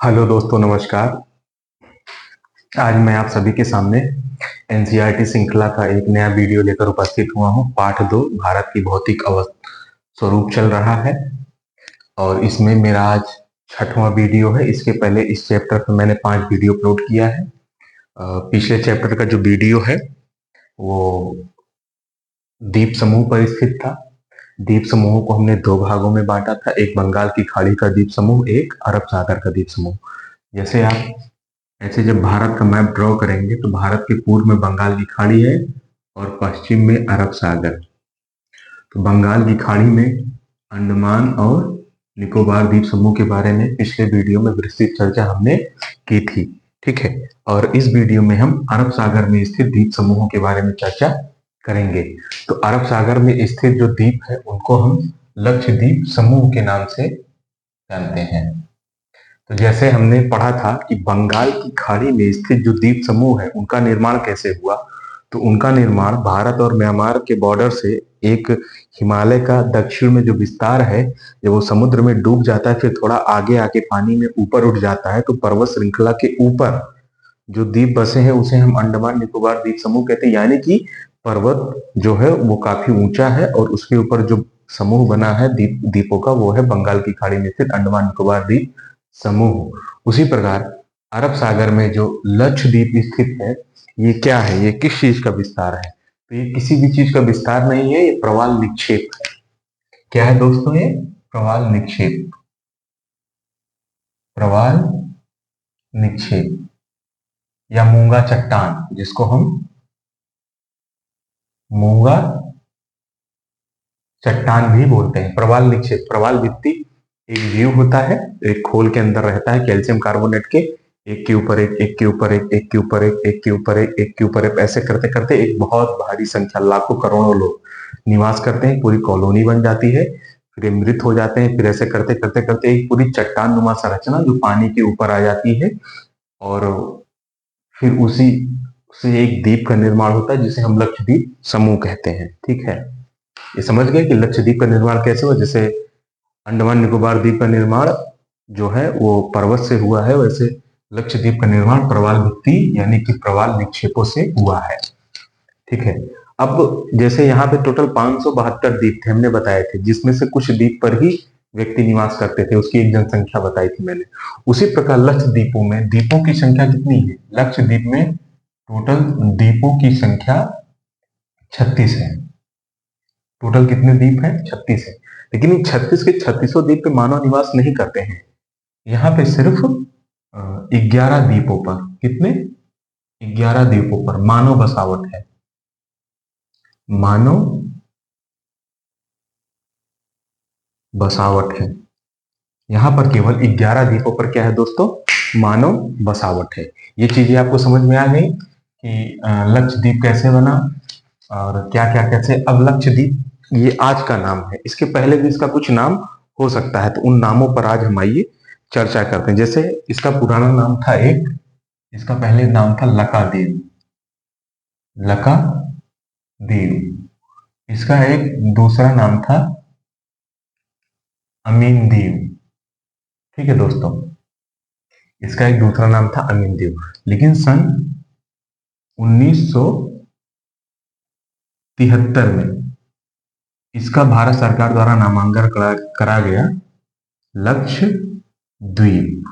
Hello दोस्तों, नमस्कार। आज मैं आप सभी के सामने एनसीईआरटी श्रृंखला का एक नया वीडियो लेकर उपस्थित हुआ हूं। पाठ 2 भारत की भौतिक स्वरूप चल रहा है और इसमें मेरा आज 6वां वीडियो है। इसके पहले इस चैप्टर पर मैंने 5 वीडियो अपलोड किया है। पिछले चैप्टर का जो वीडियो है वो द्वीप समूह पर स्थित था। द्वीप समूहों को हमने 2 भागों में बांटा था, एक बंगाल की खाड़ी का द्वीप समूह, एक अरब सागर का द्वीप समूह। जैसे आप ऐसे जब भारत का मैप ड्रॉ करेंगे तो भारत के पूर्व में बंगाल की खाड़ी है और पश्चिम में अरब सागर। तो बंगाल की खाड़ी में अंडमान और निकोबार द्वीप समूह के बारे में पिछले वीडियो में विस्तृत चर्चा हमने की थी, ठीक है। और इस वीडियो में हम अरब सागर में स्थित द्वीप समूहों के बारे में चर्चा करेंगे। तो अरब सागर में स्थित जो द्वीप है उनको हम लक्षद्वीप समूह के नाम से जानते हैं। तो जैसे हमने पढ़ा था कि बंगाल की खाड़ी में स्थित जो द्वीप समूह है उनका निर्माण कैसे हुआ, तो उनका निर्माण भारत और म्यांमार के बॉर्डर से एक हिमालय का दक्षिण में जो विस्तार है, जब वो समुद्र में डूब जाता है फिर थोड़ा आगे आके पानी में ऊपर उठ जाता है तो पर्वत श्रृंखला के ऊपर जो द्वीप बसे हैं उसे हम अंडमान निकोबार द्वीप समूह कहते हैं। यानी कि पर्वत जो है वो काफी ऊंचा है और उसके ऊपर जो समूह बना है द्वीपों का वो है बंगाल की खाड़ी में स्थित अंडमान निकोबार द्वीप समूह। उसी प्रकार अरब सागर में जो लक्षद्वीप स्थित है ये क्या है, ये किस चीज का विस्तार है? तो ये किसी भी चीज का विस्तार नहीं है, ये प्रवाल निक्षेप है। क्या है दोस्तों? ये प्रवाल निक्षेप, प्रवाल निक्षेप या मूंगा चट्टान, जिसको हम मूंगा चट्टान भी बोलते हैं। प्रवाल निक्षेप, प्रवाल भित्ति एक जीव होता है, एक खोल के अंदर रहता है कैल्शियम कार्बोनेट के, एक के ऊपर एक, एक के ऊपर एक, एक के ऊपर एक, एक के ऊपर एक, एक के ऊपर एक, ऐसे करते करते एक बहुत भारी संख्या लाखों करोड़ों लोग निवास करते हैं, पूरी कॉलोनी बन जाती है, फिर मृत हो जाते हैं, फिर ऐसे करते करते करते एक पूरी चट्टान नुमा संरचना जो पानी के ऊपर आ जाती है और फिर उसी से एक द्वीप का निर्माण होता है जिसे हम लक्षद्वीप समूह कहते हैं, ठीक है। ये समझ गए कि लक्षद्वीप का निर्माण कैसे हुआ। जैसे अंडमान निकोबार द्वीप का निर्माण जो है वो पर्वत से हुआ है, वैसे लक्षद्वीप का निर्माण प्रवाल भित्ति यानी कि प्रवाल निक्षेपों से हुआ है, ठीक है। अब जैसे यहाँ पे टोटल 572 द्वीप थे, हमने बताए थे, जिसमें से कुछ द्वीप पर ही व्यक्ति निवास करते थे, उसकी एक जनसंख्या बताई थी मैंने। उसी प्रकार लक्षद्वीपों में द्वीपों की संख्या कितनी है? लक्षद्वीप में टोटल द्वीपों की संख्या 36 है। टोटल कितने द्वीप हैं? 36 है। लेकिन इन 36 के 36 द्वीप पे मानव निवास नहीं करते हैं। यहाँ पे सिर्फ 11 द्वीपों पर, कितने? 11 द्वीपों पर मानव बसावट है। मानव बसावट है। यहाँ पर केवल 11 द्वीपों पर क्या है दोस्तों? मानव बसावट है। ये चीजें आपको समझ में आ गई कि लक्षद्वीप कैसे बना और क्या क्या कैसे। अब लक्षद्वीप ये आज का नाम है, इसके पहले भी इसका कुछ नाम हो सकता है, तो उन नामों पर आज हम आइए चर्चा करते हैं। जैसे इसका पुराना नाम था एक, इसका पहले नाम था लकाद्वीप, लकाद्वीप। इसका एक दूसरा नाम था अमीनद्वीप, ठीक है दोस्तों, इसका एक दूसरा नाम था अमीनद्वीप। लेकिन सन 1973 में इसका भारत सरकार द्वारा नामांकन करा गया लक्षद्वीप।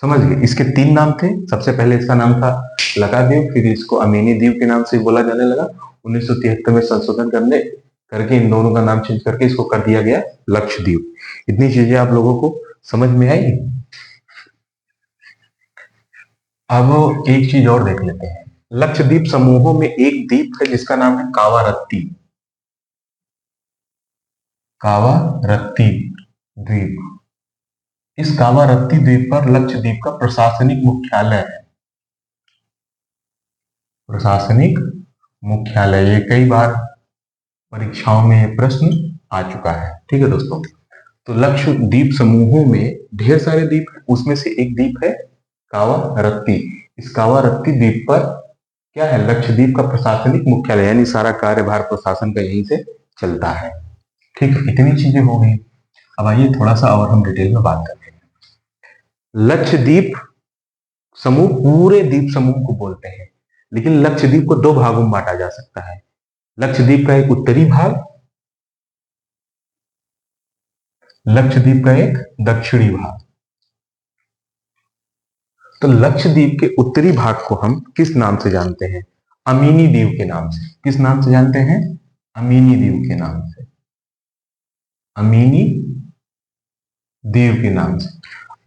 समझ गए? इसके 3 नाम थे। सबसे पहले इसका नाम था लकाद्वीप, फिर इसको अमीनी द्वीप के नाम से बोला जाने लगा। 1973 में संशोधन करने करके इन दोनों का नाम चेंज करके इसको कर दिया गया लक्षद्वीप। इतनी चीजें आप लोगों को समझ में आई। अब एक चीज और देख लेते हैं। लक्षद्वीप समूहों में एक द्वीप है जिसका नाम है कावारत्ती, कावारत्ती द्वीप। इस कावारत्ती द्वीप पर लक्षद्वीप का प्रशासनिक मुख्यालय है। प्रशासनिक मुख्यालय, ये कई बार परीक्षाओं में ये प्रश्न आ चुका है, ठीक है दोस्तों। तो लक्षद्वीप समूहों में ढेर सारे द्वीप हैं, उसमें से एक द्वीप है कावारत्ती। इस कावारत्ती द्वीप पर क्या है? लक्षद्वीप का प्रशासनिक मुख्यालय, यानी सारा कार्यभार प्रशासन का यहीं से चलता है, ठीक है। इतनी चीजें हो गई। अब आइए थोड़ा सा और हम डिटेल में बात करते हैं। लक्षद्वीप समूह पूरे द्वीप समूह को बोलते हैं, लेकिन लक्षद्वीप को दो भागों में बांटा जा सकता है। लक्षद्वीप का एक उत्तरी भाग, लक्षद्वीप का एक दक्षिणी भाग। तो लक्षद्वीप के उत्तरी भाग को हम किस नाम से जानते हैं? अमीनी द्वीप के नाम से। किस नाम से जानते हैं? अमीनी द्वीप के नाम से। अमीनी द्वीप के नाम से।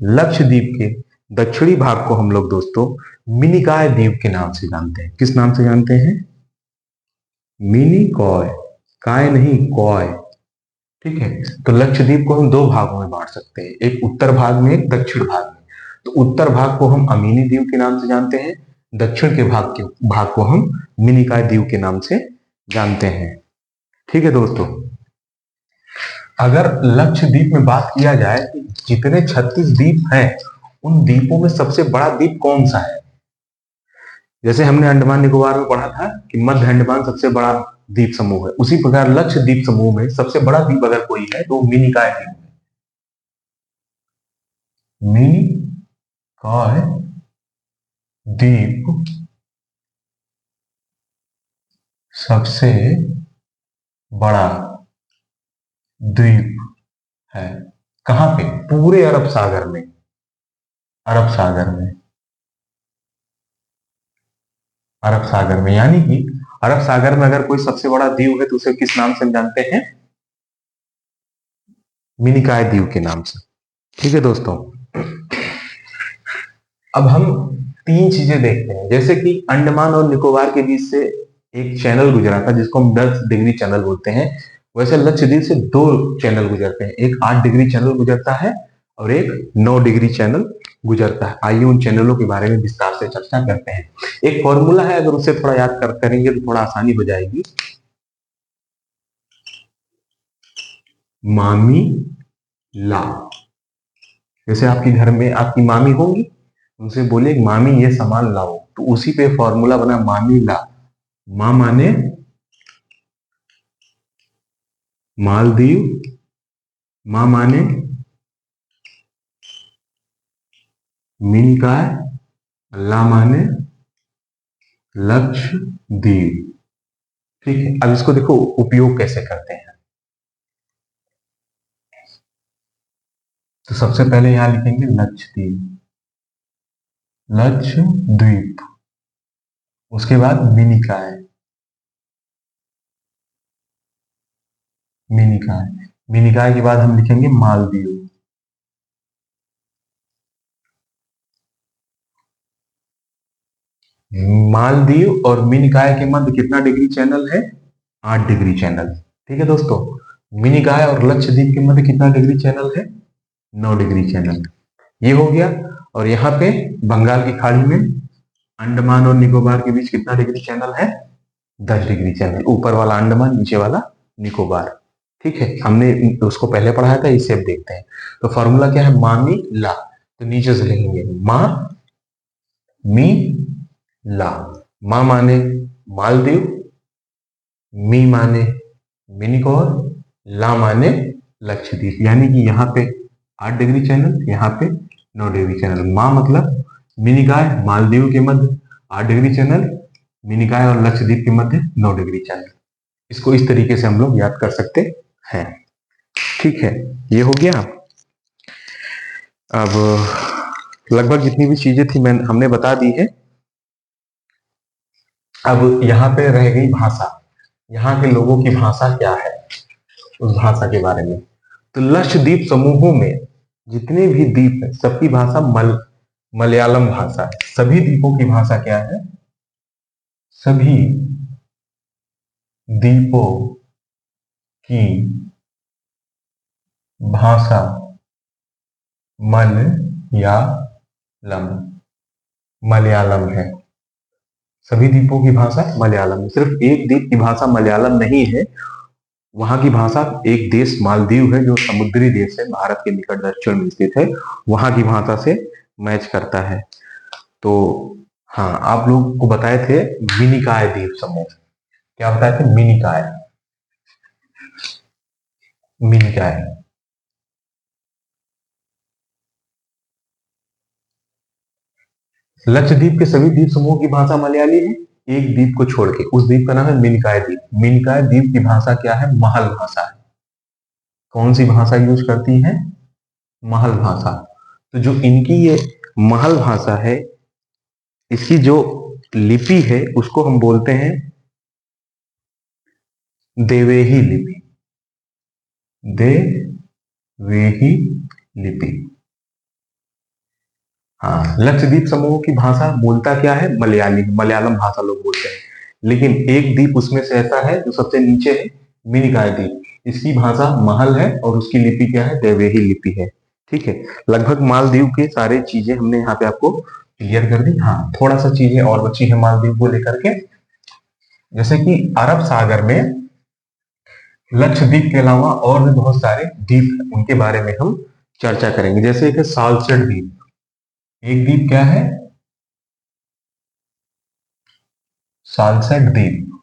लक्षद्वीप के दक्षिणी भाग को हम लोग दोस्तों मिनिकॉय द्वीप के नाम से जानते हैं। किस नाम से जानते हैं? मिनिकॉय, काय नहीं कॉय। ठीक है, तो लक्षद्वीप को हम दो भागों में बांट सकते हैं, एक उत्तर भाग में, एक दक्षिण भाग में। तो उत्तर भाग को हम अमीनी द्वीप के नाम से जानते हैं, दक्षिण के भाग को हम मिनिकॉय द्वीप के नाम से जानते हैं। ठीक है दोस्तों, अगर लक्षद्वीप में बात किया जाए कि जितने 36 द्वीप हैं उन द्वीपों में सबसे बड़ा द्वीप कौन सा है? जैसे हमने अंडमान निकोबार में पढ़ा था कि मध्य अंडमान सबसे बड़ा द्वीप समूह है, उसी प्रकार लक्षद्वीप समूह में सबसे बड़ा द्वीप अगर कोई है तो मिनिकॉय द्वीप है। मिनिकॉय द्वीप सबसे बड़ा द्वीप है। कहां पे? पूरे अरब सागर में। अरब सागर में, अरब सागर में, यानी कि अरब सागर में अगर कोई सबसे बड़ा द्वीप है तो उसे किस नाम से हम जानते हैं? मिनिकॉय द्वीप के नाम से। ठीक है दोस्तों, अब हम तीन चीजें देखते हैं। जैसे कि अंडमान और निकोबार के बीच से एक चैनल गुजरा था जिसको हम 10 डिग्री चैनल बोलते हैं, वैसे लक्षद्वीप से दो चैनल गुजरते हैं, एक 8 डिग्री चैनल गुजरता है और एक 9 डिग्री चैनल गुजरता है। आइए उन चैनलों के बारे में विस्तार से चर्चा करते हैं। एक फॉर्मूला है, अगर उसे थोड़ा याद करेंगे तो थोड़ा आसानी हो जाएगी। मामी ला। जैसे आपके घर में आपकी मामी होंगी, उनसे बोले मामी ये सामान लाओ, तो उसी पे फॉर्मूला बना मामी ला। माँ माने मालदीव, माँ माने मिनिकॉय, ला माने लक्षद्वीप। ठीक है, अब इसको देखो उपयोग कैसे करते हैं। तो सबसे पहले यहां लिखेंगे लक्षद्वीप, लक्षद्वीप, उसके बाद मिनिकॉय, मिनिकॉय, मिनिकॉय के बाद हम लिखेंगे मालदीव, मालदीव और मिनिकॉय के मध्य कितना डिग्री चैनल है? 8 डिग्री चैनल। ठीक है दोस्तों, मिनिकॉय और लक्षद्वीप के मध्य कितना डिग्री चैनल है? 9 डिग्री चैनल। ये हो गया। और यहाँ पे बंगाल की खाड़ी में अंडमान और निकोबार के बीच कितना डिग्री चैनल है? 10 डिग्री चैनल। ऊपर वाला अंडमान, नीचे वाला निकोबार। ठीक है, हमने उसको पहले पढ़ाया था, इसे अब देखते हैं। तो फॉर्मूला क्या है? मामी ला। तो नीचे से लिखेंगे मा मी ला। मा माने मालदीव, मी माने मिनिकॉय, ला माने लक्षद्वीप। यानी कि यहाँ पे 8 डिग्री चैनल, यहाँ पे 9 डिग्री चैनल। मा मतलब मिनिकॉय मालदीव के मध्य 8 डिग्री चैनल, मिनिकॉय और लक्षद्वीप के मध्य 9 डिग्री चैनल। इसको इस तरीके से हम लोग याद कर सकते हैं। ठीक है, ये हो गया। अब लगभग जितनी भी चीजें थी हमने बता दी है। अब यहाँ पे रह गई भाषा। यहाँ के लोगों की भाषा क्या है, उस भाषा के बारे में। तो लक्षद्वीप समूहों में जितने भी द्वीप है सबकी भाषा मलयालम भाषा है। सभी द्वीपों की भाषा क्या है? सभी द्वीपों की भाषा मलयालम है। सभी द्वीपों की भाषा मलयालम है। सिर्फ एक द्वीप की भाषा मलयालम नहीं है, वहां की भाषा, एक देश मालदीव है जो समुद्री देश है, भारत के निकट दक्षिण में स्थित है, वहां की भाषा से मैच करता है। तो हाँ, आप लोग को बताए थे मिनिकॉय द्वीप समूह। क्या बताए थे? मिनिकॉय, मिनिकॉय। लक्षद्वीप के सभी द्वीप समूह की भाषा मलयाली है, एक द्वीप को छोड़ के। उस द्वीप का नाम है मिनिकॉय द्वीप। मिनिकॉय द्वीप की भाषा क्या है? महल भाषा है। कौन सी भाषा यूज करती है? महल भाषा। तो जो इनकी ये महल भाषा है, इसकी जो लिपि है उसको हम बोलते हैं देवेही लिपि। देवेही लिपि। हाँ, लक्षद्वीप समूह की भाषा बोलता क्या है? मलयाली, मलयालम भाषा लोग बोलते हैं। लेकिन एक द्वीप उसमें से ऐसा है जो सबसे नीचे है, मिनिकॉय द्वीप। इसकी भाषा महल है और उसकी लिपि क्या है? देवेही लिपि है। ठीक है, लगभग मालदीव की सारी चीजें हमने यहाँ पे आपको क्लियर कर दी। हाँ, थोड़ा सा चीजें और बची है मालदीव को लेकर के, जैसे कि अरब सागर में लक्षद्वीप के अलावा और भी बहुत सारे द्वीप हैं, उनके बारे में हम चर्चा करेंगे। जैसे एक है सालसेट द्वीप। एक द्वीप क्या है? सालसेट द्वीप।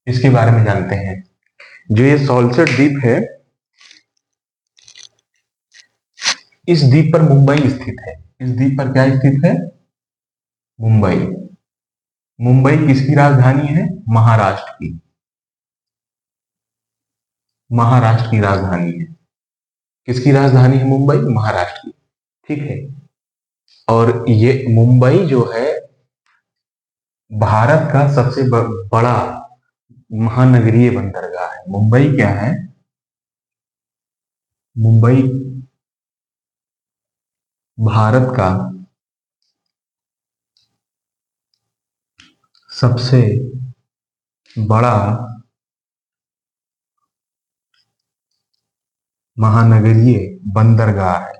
इसके बारे में जानते हैं। जो ये सालसेट द्वीप है, इस द्वीप पर मुंबई स्थित है। इस द्वीप पर क्या स्थित है? मुंबई। मुंबई किसकी राजधानी है? महाराष्ट्र की। महाराष्ट्र की राजधानी है। किसकी राजधानी है? मुंबई, महाराष्ट्र की। ठीक है, और ये मुंबई जो है भारत का सबसे बड़ा महानगरीय बंदरगाह है। मुंबई क्या है? मुंबई भारत का सबसे बड़ा महानगरीय बंदरगाह है।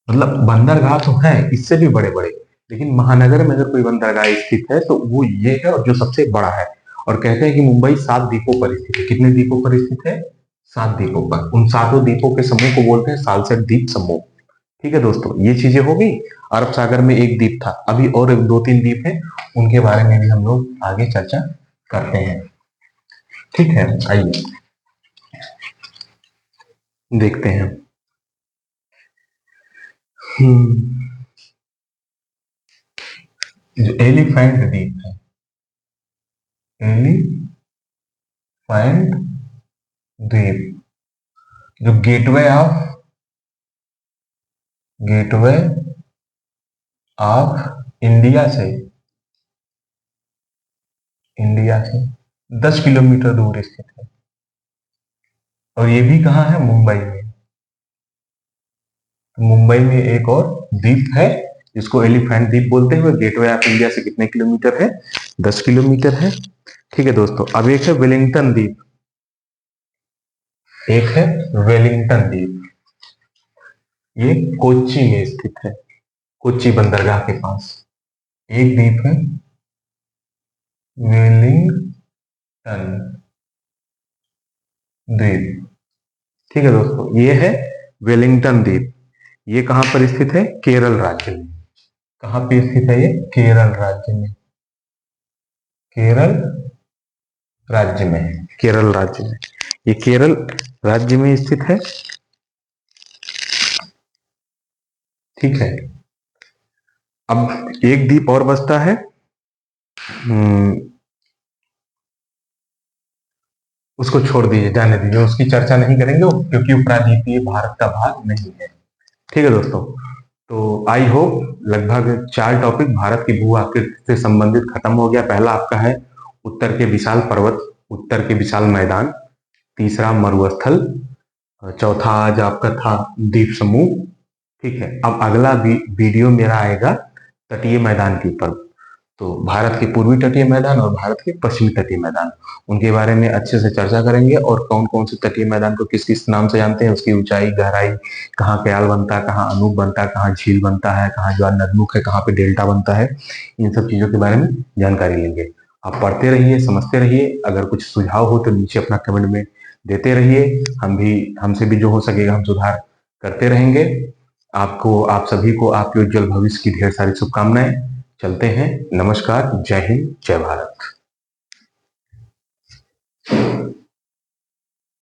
मतलब बंदरगाह तो है इससे भी बड़े बड़े, लेकिन महानगर में अगर कोई बंदरगाह स्थित है तो वो ये है, और जो सबसे बड़ा है। और कहते हैं कि मुंबई 7 द्वीपों पर स्थित है। कितने द्वीपों पर स्थित है? 7 द्वीपों पर। उन 7 द्वीपों के समूह को बोलते हैं सालसेट द्वीप समूह। ठीक है दोस्तों, ये चीजें हो गई। अरब सागर में एक द्वीप था, अभी और 2-3 द्वीप हैं, उनके बारे में भी हम लोग आगे चर्चा करते हैं। ठीक है, आइए देखते हैं। जो एलिफेंट द्वीप है, एलिफेंट द्वीप, जो गेटवे ऑफ इंडिया से 10 किलोमीटर दूर स्थित है। और ये भी कहाँ है? मुंबई में। तो मुंबई में एक और द्वीप है जिसको एलिफेंट द्वीप बोलते हैं। गेटवे ऑफ इंडिया से कितने किलोमीटर है? 10 किलोमीटर है। ठीक है दोस्तों, अब एक है वेलिंगटन द्वीप। एक है वेलिंगटन द्वीप, ये कोच्चि में स्थित है, कोच्चि बंदरगाह के पास। एक द्वीप है वेलिंगटन द्वीप। ठीक है दोस्तों, ये है वेलिंगटन द्वीप। ये कहां पर स्थित है? केरल राज्य में। कहां पे स्थित है ये? केरल राज्य में। केरल राज्य में है। केरल राज्य में, ये केरल राज्य में स्थित है। ठीक है, अब एक द्वीप और बचता है, उसको छोड़ दीजिए, जाने दीजिए, उसकी चर्चा नहीं करेंगे क्योंकि उपराद्वीपीय भारत का भाग नहीं है। ठीक है दोस्तों, तो आई होप लगभग 4 टॉपिक भारत की भू आकृति से संबंधित खत्म हो गया। पहला आपका है उत्तर के विशाल पर्वत, उत्तर के विशाल मैदान। तीसरा मरुस्थल। चौथा आज आपका था द्वीप समूह। ठीक है, अब अगला वीडियो मेरा आएगा तटीय मैदान के ऊपर। तो भारत के पूर्वी तटीय मैदान और भारत के पश्चिमी तटीय मैदान, उनके बारे में अच्छे से चर्चा करेंगे। और कौन कौन से तटीय मैदान को किस किस नाम से जानते हैं, उसकी ऊंचाई, गहराई, कहाँ क्याल बनता है, कहाँ अनूप बनता है, कहाँ झील बनता है, कहाँ ज्वार नदमुख है, कहाँ पे डेल्टा बनता है, इन सब चीजों के बारे में जानकारी लेंगे। आप पढ़ते रहिए, समझते रहिए। अगर कुछ सुझाव हो तो नीचे अपना कमेंट में देते रहिए। हमसे भी जो हो सकेगा हम सुधार करते रहेंगे। आपको, आप सभी को आपके उज्जवल भविष्य की ढेर सारी शुभकामनाएं। चलते हैं, नमस्कार, जय हिंद, जय भारत।